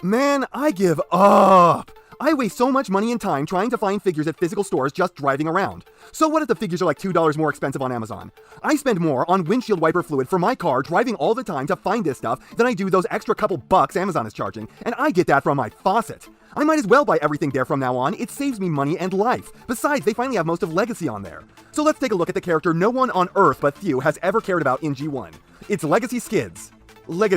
Man, I give up! I waste so much money and time trying to find figures at physical stores just driving around. So what if the figures are like $2 more expensive on Amazon? I spend more on windshield wiper fluid for my car driving all the time to find this stuff than I do those extra couple bucks Amazon is charging, and I get that from my faucet. I might as well buy everything there from now on. It saves me money and life. Besides, they finally have most of Legacy on there. So let's take a look at the character no one on Earth but few has ever cared about in G1. It's Legacy Skids.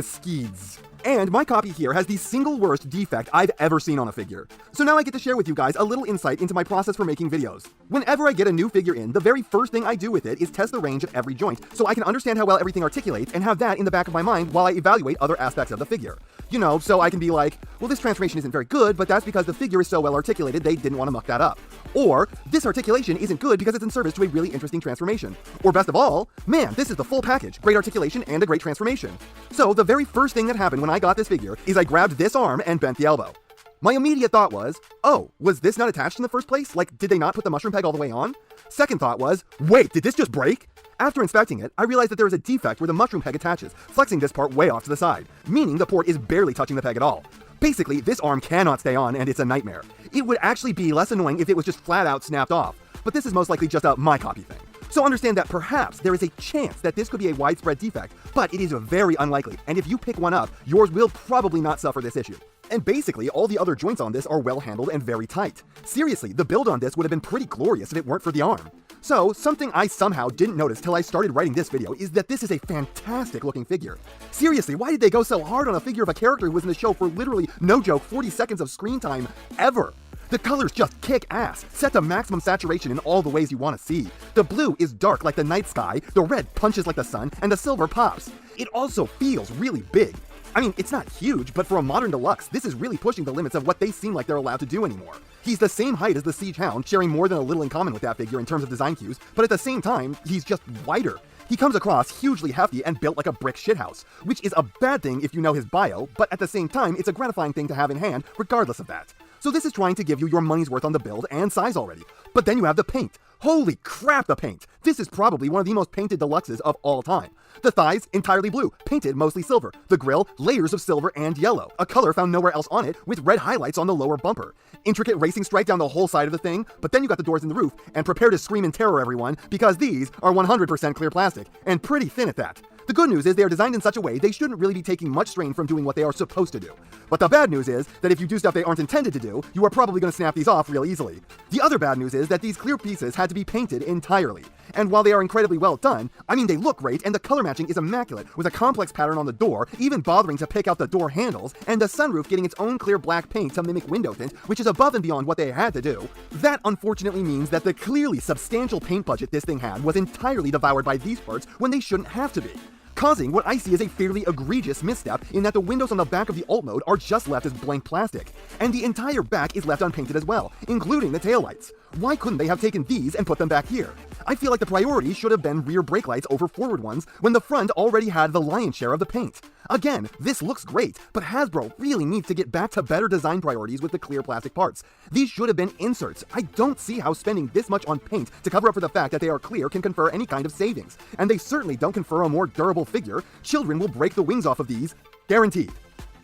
Skids. And my copy here has the single worst defect I've ever seen on a figure. So now I get to share with you guys a little insight into my process for making videos. Whenever I get a new figure in, the very first thing I do with it is test the range of every joint, so I can understand how well everything articulates and have that in the back of my mind while I evaluate other aspects of the figure. You know, so I can be like, well, this transformation isn't very good, but that's because the figure is so well articulated they didn't want to muck that up. Or, this articulation isn't good because it's in service to a really interesting transformation. Or best of all, man, this is the full package, great articulation and a great transformation. So the very first thing that happened when I got this figure is I grabbed this arm and bent the elbow. My immediate thought was, oh, was this not attached in the first place? Like, did they not put the mushroom peg all the way on? Second thought was, wait, did this just break? After inspecting it, I realized that there is a defect where the mushroom peg attaches, flexing this part way off to the side, meaning the port is barely touching the peg at all. Basically, this arm cannot stay on and it's a nightmare. It would actually be less annoying if it was just flat out snapped off, but this is most likely just a my copy thing. So understand that perhaps there is a chance that this could be a widespread defect, but it is very unlikely, and if you pick one up, yours will probably not suffer this issue. And basically, all the other joints on this are well handled and very tight. Seriously, the build on this would have been pretty glorious if it weren't for the arm. So, something I somehow didn't notice till I started writing this video is that this is a fantastic looking figure. Seriously, why did they go so hard on a figure of a character who was in the show for literally, no joke, 40 seconds of screen time ever? The colors just kick ass, set to maximum saturation in all the ways you want to see. The blue is dark like the night sky, the red punches like the sun, and the silver pops. It also feels really big. I mean, it's not huge, but for a modern deluxe, this is really pushing the limits of what they seem like they're allowed to do anymore. He's the same height as the Siege Hound, sharing more than a little in common with that figure in terms of design cues, but at the same time, he's just wider. He comes across hugely hefty and built like a brick shithouse, which is a bad thing if you know his bio, but at the same time, it's a gratifying thing to have in hand, regardless of that. So this is trying to give you your money's worth on the build and size already. But then you have the paint. Holy crap, the paint! This is probably one of the most painted deluxes of all time. The thighs, entirely blue, painted mostly silver. The grille, layers of silver and yellow, a color found nowhere else on it, with red highlights on the lower bumper. Intricate racing stripe down the whole side of the thing, but then you got the doors in the roof, and prepare to scream in terror, everyone, because these are 100% clear plastic, and pretty thin at that. The good news is they are designed in such a way they shouldn't really be taking much strain from doing what they are supposed to do. But the bad news is that if you do stuff they aren't intended to do, you are probably going to snap these off real easily. The other bad news is that these clear pieces had to be painted entirely. And while they are incredibly well done, I mean they look great and the color matching is immaculate with a complex pattern on the door, even bothering to pick out the door handles, and the sunroof getting its own clear black paint to mimic window tint, which is above and beyond what they had to do. That unfortunately means that the clearly substantial paint budget this thing had was entirely devoured by these parts when they shouldn't have to be, causing what I see as a fairly egregious misstep in that the windows on the back of the alt mode are just left as blank plastic, and the entire back is left unpainted as well, including the taillights. Why couldn't they have taken these and put them back here? I feel like the priority should have been rear brake lights over forward ones when the front already had the lion's share of the paint. Again, this looks great, but Hasbro really needs to get back to better design priorities with the clear plastic parts. These should have been inserts. I don't see how spending this much on paint to cover up for the fact that they are clear can confer any kind of savings. And they certainly don't confer a more durable figure. Children will break the wings off of these, guaranteed.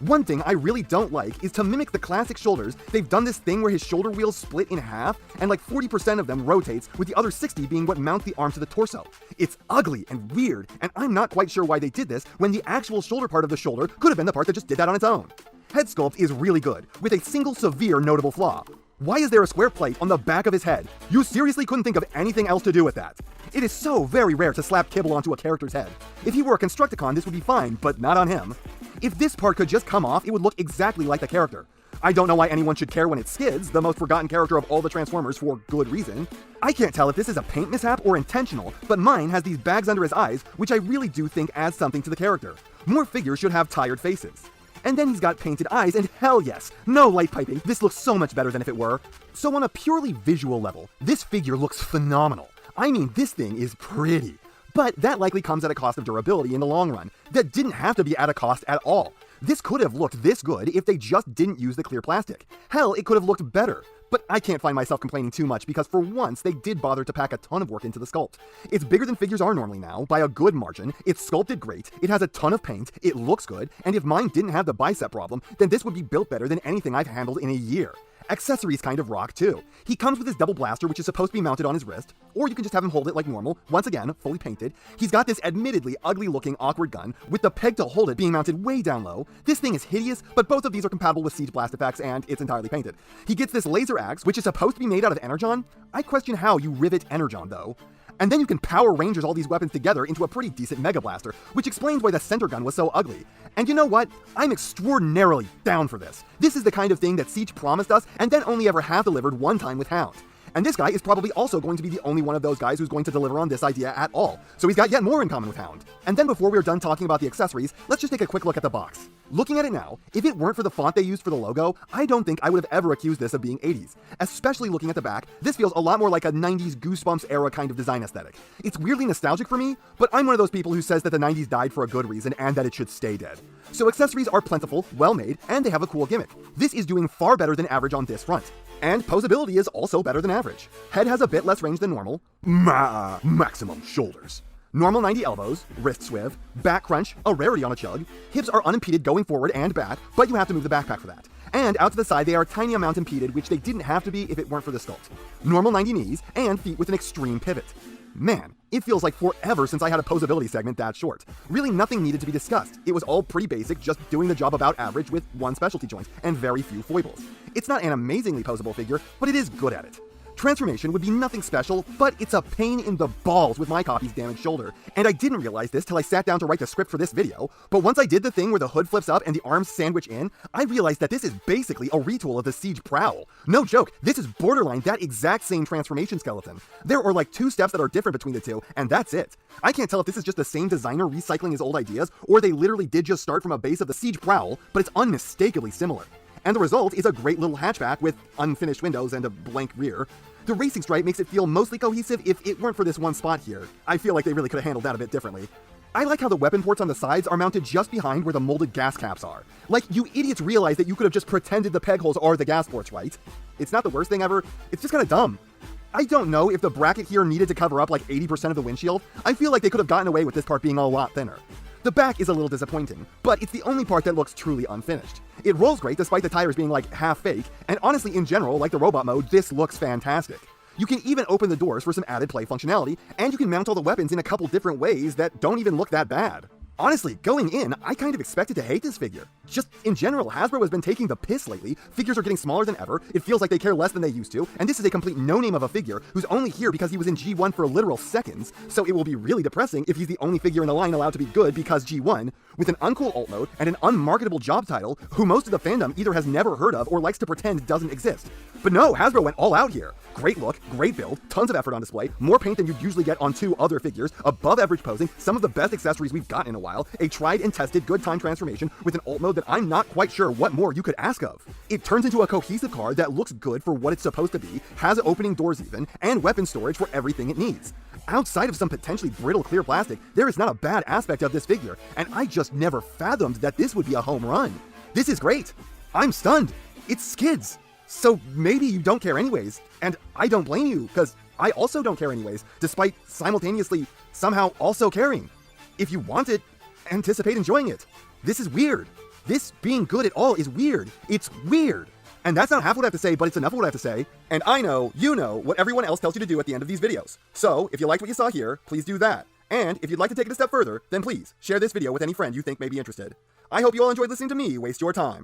One thing I really don't like is to mimic the classic shoulders, they've done this thing where his shoulder wheels split in half, and like 40% of them rotates, with the other 60 being what mount the arm to the torso. It's ugly and weird, and I'm not quite sure why they did this when the actual shoulder part of the shoulder could have been the part that just did that on its own. Head sculpt is really good, with a single severe notable flaw. Why is there a square plate on the back of his head? You seriously couldn't think of anything else to do with that. It is so very rare to slap kibble onto a character's head. If he were a Constructicon, this would be fine, but not on him. If this part could just come off, it would look exactly like the character. I don't know why anyone should care when it's Skids, the most forgotten character of all the Transformers for good reason. I can't tell if this is a paint mishap or intentional, but mine has these bags under his eyes, which I really do think adds something to the character. More figures should have tired faces. And then he's got painted eyes, and hell yes, no light piping, this looks so much better than if it were. So on a purely visual level, this figure looks phenomenal. I mean, this thing is pretty. But that likely comes at a cost of durability in the long run. That didn't have to be at a cost at all. This could have looked this good if they just didn't use the clear plastic. Hell, it could have looked better. But I can't find myself complaining too much because for once they did bother to pack a ton of work into the sculpt. It's bigger than figures are normally now, by a good margin, it's sculpted great, it has a ton of paint, it looks good, and if mine didn't have the bicep problem, then this would be built better than anything I've handled in a year. Accessories kind of rock too. He comes with his double blaster, which is supposed to be mounted on his wrist, or you can just have him hold it like normal, once again, fully painted. He's got this admittedly ugly looking awkward gun, with the peg to hold it being mounted way down low. This thing is hideous, but both of these are compatible with Siege blast effects, and it's entirely painted. He gets this laser axe, which is supposed to be made out of energon. I question how you rivet energon though. And then you can Power Rangers all these weapons together into a pretty decent Mega Blaster, which explains why the center gun was so ugly. And you know what? I'm extraordinarily down for this. This is the kind of thing that Siege promised us, and then only ever half delivered one time with Hound. And this guy is probably also going to be the only one of those guys who's going to deliver on this idea at all, so he's got yet more in common with Hound. And then before we're done talking about the accessories, let's just take a quick look at the box. Looking at it now, if it weren't for the font they used for the logo, I don't think I would have ever accused this of being 80s. Especially looking at the back, this feels a lot more like a 90s Goosebumps era kind of design aesthetic. It's weirdly nostalgic for me, but I'm one of those people who says that the 90s died for a good reason and that it should stay dead. So accessories are plentiful, well made, and they have a cool gimmick. This is doing far better than average on this front. And posability is also better than average. Head has a bit less range than normal. Maximum shoulders. Normal 90 elbows, wrist swiv, back crunch, a rarity on a chug. Hips are unimpeded going forward and back, but you have to move the backpack for that. And out to the side they are a tiny amount impeded, which they didn't have to be if it weren't for the sculpt. Normal 90 knees, and feet with an extreme pivot. Man, it feels like forever since I had a posability segment that short. Really nothing needed to be discussed. It was all pretty basic, just doing the job about average with one specialty joint, and very few foibles. It's not an amazingly posable figure, but it is good at it. Transformation would be nothing special, but it's a pain in the balls with my copy's damaged shoulder. And I didn't realize this till I sat down to write the script for this video, but once I did the thing where the hood flips up and the arms sandwich in, I realized that this is basically a retool of the Siege Prowl. No joke, this is borderline that exact same transformation skeleton. There are like 2 steps that are different between the two, and that's it. I can't tell if this is just the same designer recycling his old ideas, or they literally did just start from a base of the Siege Prowl, but it's unmistakably similar. And the result is a great little hatchback with unfinished windows and a blank rear. The racing stripe makes it feel mostly cohesive if it weren't for this one spot here. I feel like they really could have handled that a bit differently. I like how the weapon ports on the sides are mounted just behind where the molded gas caps are. Like, you idiots realize that you could have just pretended the peg holes are the gas ports, right? It's not the worst thing ever, it's just kinda dumb. I don't know if the bracket here needed to cover up like 80% of the windshield. I feel like they could have gotten away with this part being a lot thinner. The back is a little disappointing, but it's the only part that looks truly unfinished. It rolls great despite the tires being like half fake, and honestly in general, like the robot mode, this looks fantastic. You can even open the doors for some added play functionality, and you can mount all the weapons in a couple different ways that don't even look that bad. Honestly, going in, I kind of expected to hate this figure. Just in general, Hasbro has been taking the piss lately. Figures are getting smaller than ever, it feels like they care less than they used to, and this is a complete no-name of a figure who's only here because he was in G1 for literal seconds, so it will be really depressing if he's the only figure in the line allowed to be good because G1, with an uncool alt mode and an unmarketable job title, who most of the fandom either has never heard of or likes to pretend doesn't exist. But no, Hasbro went all out here. Great look, great build, tons of effort on display, more paint than you'd usually get on 2 other figures, above average posing, some of the best accessories we've gotten in a while, a tried and tested good time transformation with an alt mode that I'm not quite sure what more you could ask of. It turns into a cohesive card that looks good for what it's supposed to be, has opening doors even, and weapon storage for everything it needs. Outside of some potentially brittle clear plastic, there is not a bad aspect of this figure, and I just never fathomed that this would be a home run. This is great. I'm stunned. It's Skids. So maybe you don't care anyways, and I don't blame you, because I also don't care anyways, despite simultaneously somehow also caring. If you want it, anticipate enjoying it. This is weird. This being good at all is weird. It's weird. And that's not half what I have to say, but it's enough of what I have to say. And I know, you know, what everyone else tells you to do at the end of these videos. So, if you liked what you saw here, please do that. And if you'd like to take it a step further, then please, share this video with any friend you think may be interested. I hope you all enjoyed listening to me waste your time.